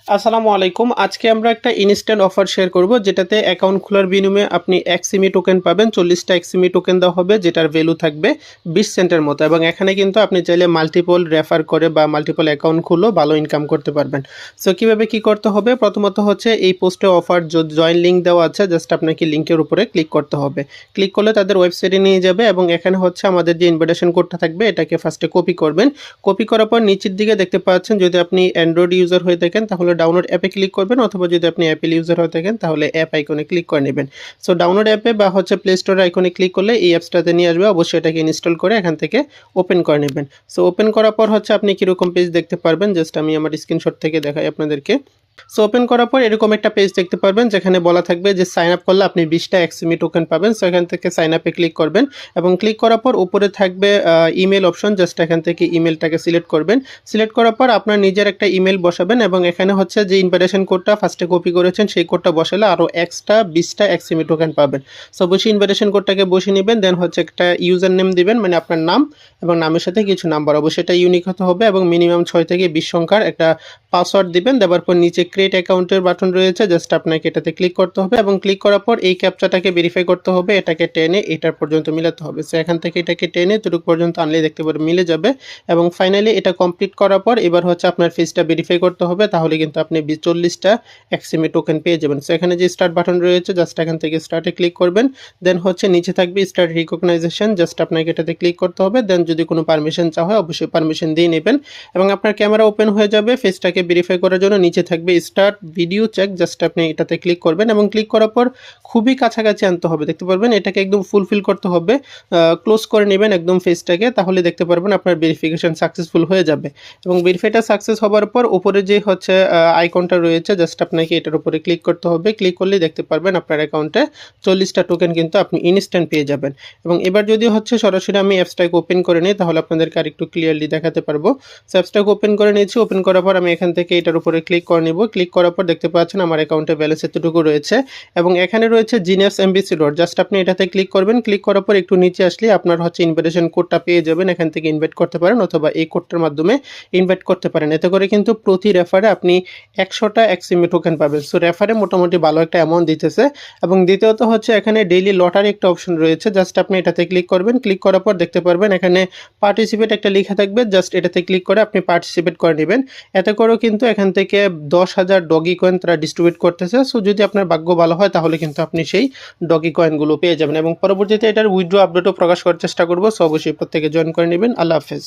আসসালামু আলাইকুম। আজকে আমরা একটা ইনস্ট্যান্ট অফার শেয়ার করব, যেটাতে অ্যাকাউন্ট খোলার বিনিময়ে আপনি এক্সিমি টোকেন পাবেন। 40টা এক্সিমি টোকেন দেওয়া হবে, যেটার ভ্যালু থাকবে 20 সেন্টের মতো। এবং এখানে কিন্তু আপনি চাইলে মাল্টিপল রেফার করে বা মাল্টিপল অ্যাকাউন্ট খুলেও ভালো ইনকাম করতে পারবেন। সো কীভাবে কী করতে হবে, প্রথমত হচ্ছে এই পোস্টে অফার জয়েন লিঙ্ক দেওয়া আছে, জাস্ট আপনাকে লিঙ্কের উপরে ক্লিক করতে হবে। ক্লিক করলে তাদের ওয়েবসাইটে নিয়ে যাবে এবং এখানে হচ্ছে আমাদের যে ইনভিটেশন কোডটা থাকবে এটাকে ফার্স্টে কপি করবেন। কপি করার পর নিচের দিকে দেখতে পাচ্ছেন, যদি আপনি অ্যান্ড্রয়েড ইউজার হয়ে থাকেন তাহলে ডাউনলোড অ্যাপে ক্লিক করবেন, অথবা যদি আপনি অ্যাপেল ইউজার হয়ে থাকেন তাহলে অ্যাপ আইকনে ক্লিক করে নেবেন। সো ডাউনলোড অ্যাপে বা হচ্ছে প্লে স্টোর আইকনে ক্লিক করলে এই অ্যাপসটাতে নিয়ে আসবে, অবশ্যই এটাকে ইনস্টল করে এখান থেকে ওপেন করে নেবেন। সো ওপেন করার পর হচ্ছে আপনি কীরকম পেজ দেখতে পারবেন, জাস্ট আমি আমার স্ক্রিনশট থেকে দেখাই আপনাদেরকে। সো ওপেন করার পর এরকম একটা পেজ দেখতে পারবেন, যেখানে বলা থাকবে যে সাইন আপ করলে আপনি 20টা এক্সিমি টোকেন পাবেন। সো এখান থেকে সাইন আপে ক্লিক করবেন এবং ক্লিক করার পর উপরে থাকবে ইমেল অপশন, জাস্ট এখান থেকে ইমেলটাকে সিলেক্ট করবেন। সিলেক্ট করার পর আপনার নিজের একটা ইমেল বসাবেন এবং এখানে হচ্ছে যে ইনভিটেশন কোডটা ফার্স্টে কপি করেছেন সেই কোডটা বসালে আরও এক্সট্রা 20টা এক্সিমি টোকেন পাবেন। সো অবশ্যই ইনভিটেশন কোডটাকে বসিয়ে নেবেন, দেন হচ্ছে একটা ইউজার নেম দিবেন, মানে আপনার নাম এবং নামের সাথে কিছু নাম্বার, অবশ্যই এটা ইউনিক হতে হবে এবং মিনিমাম 6 থেকে 20 সংখ্যার একটা পাসওয়ার্ড দিবেন। দেওয়ার পর নিচে ক্রিয়েট অ্যাকাউন্টের বাটন রয়েছে, জাস্ট আপনাকে এটাতে ক্লিক করতে হবে এবং ক্লিক করার পর এই ক্যাপচাটাকে ভেরিফাই করতে হবে, এটাকে টেনে এটার পর্যন্ত মিলাতে হবে। সো এখান থেকে এটাকে টেনে এতটুক পর্যন্ত আনলে দেখতে পারে মিলে যাবে এবং ফাইনালি এটা কমপ্লিট করার পর এবার হচ্ছে আপনার ফেসটা ভেরিফাই করতে হবে, তাহলে কিন্তু আপনি 40টা এক্সিমি টোকেন পেয়ে যাবেন। সো এখানে যে স্টার্ট বাটন রয়েছে, জাস্ট এখান থেকে স্টার্টে ক্লিক করবেন, দেন হচ্ছে নিচে থাকবে স্টার্ট রিকগনাইজেশন, জাস্ট আপনাকে এটাতে ক্লিক করতে হবে। দেন যদি কোনো পারমিশন চাওয়া হয় অবশ্যই পারমিশন দিয়ে নেবেন এবং আপনার ক্যামেরা ওপেন হয়ে যাবে। ফেসটাকে ভেরিফাই করার জন্য নিচে থাকবে স্টার্ট ভিডিও চেক, জাস্ট আপনি এটাতে ক্লিক করবেন এবং ক্লিক করার পর খুবই কাছাকাছি আনতে হবে, দেখতে পারবেন এটাকে একদম ফুলফিল করতে হবে, ক্লোজ করে নেবেন একদম ফেসটাকে, তাহলে দেখতে পারবেন আপনার ভেরিফিকেশন সাকসেসফুল হয়ে যাবে। এবং ভেরিফাইটা সাকসেস হওয়ার পর উপরে যে হচ্ছে আইকনটা রয়েছে, জাস্ট আপনাকে এটার উপরে ক্লিক করতে হবে। ক্লিক করলেই দেখতে পারবেন আপনার অ্যাকাউন্টে 40টা টোকেন কিন্তু আপনি ইনস্ট্যান্ট পেয়ে যাবেন। এবং এবার যদি হচ্ছে সরাসরি আমি অ্যাপসটাকে ওপেন করে নিই, তাহলে আপনাদেরকে আর একটু ক্লিয়ারলি দেখাতে পারবো। সো অ্যাপসটাকে ওপেন করে নিয়েছি, ওপেন করার পর আমি এখান থেকে এটার উপরে ক্লিক করে নেব। ক্লিক করার পর দেখতে পাচ্ছেন আমার অ্যাকাউন্টে ব্যালেন্স এতটুকু রয়েছে এবং এখানে রয়েছে জিনিয়াস অ্যাম্বাসেডর, জাস্ট আপনি এটাতে ক্লিক করবেন। ক্লিক করার পর একটু নিচে আসলে আপনার হচ্ছে ইনভিটেশন কোডটা পেয়ে যাবেন, এখান থেকে ইনভাইট করতে পারেন অথবা এই কোডটার মাধ্যমে ইনভাইট করতে পারেন। এতে করে কিন্তু প্রতি রেফারে আপনি 100টা এক্সিমি টোকেন পাবেন। সো রেফারে মোটামুটি ভালো একটা অ্যামাউন্ট দিতেছে। এবং দ্বিতীয়ত হচ্ছে এখানে ডেইলি লটারি একটা অপশন রয়েছে, জাস্ট আপনি এটাতে ক্লিক করবেন। ক্লিক করার পর দেখতে পারবেন এখানে পার্টিসিপেট একটা লেখা থাকবে, জাস্ট এটাতে ক্লিক করে আপনি পার্টিসিপেট করে নেবেন। এতে করেও কিন্তু এখান থেকে 10,000 ডগি কয়েন তারা ডিস্ট্রিবিউট করতেছে। সো যদি আপনার ভাগ্য ভালো হয় তাহলে কিন্তু আপনি সেই ডগি কয়েনগুলো পেয়ে যাবেন এবং পরবর্তীতে এটার উইথড্র আপডেটও প্রকাশ করার চেষ্টা করব। সো অবশ্যই প্রত্যেকে জয়েন করে নেবেন। আল্লাহ হাফেজ।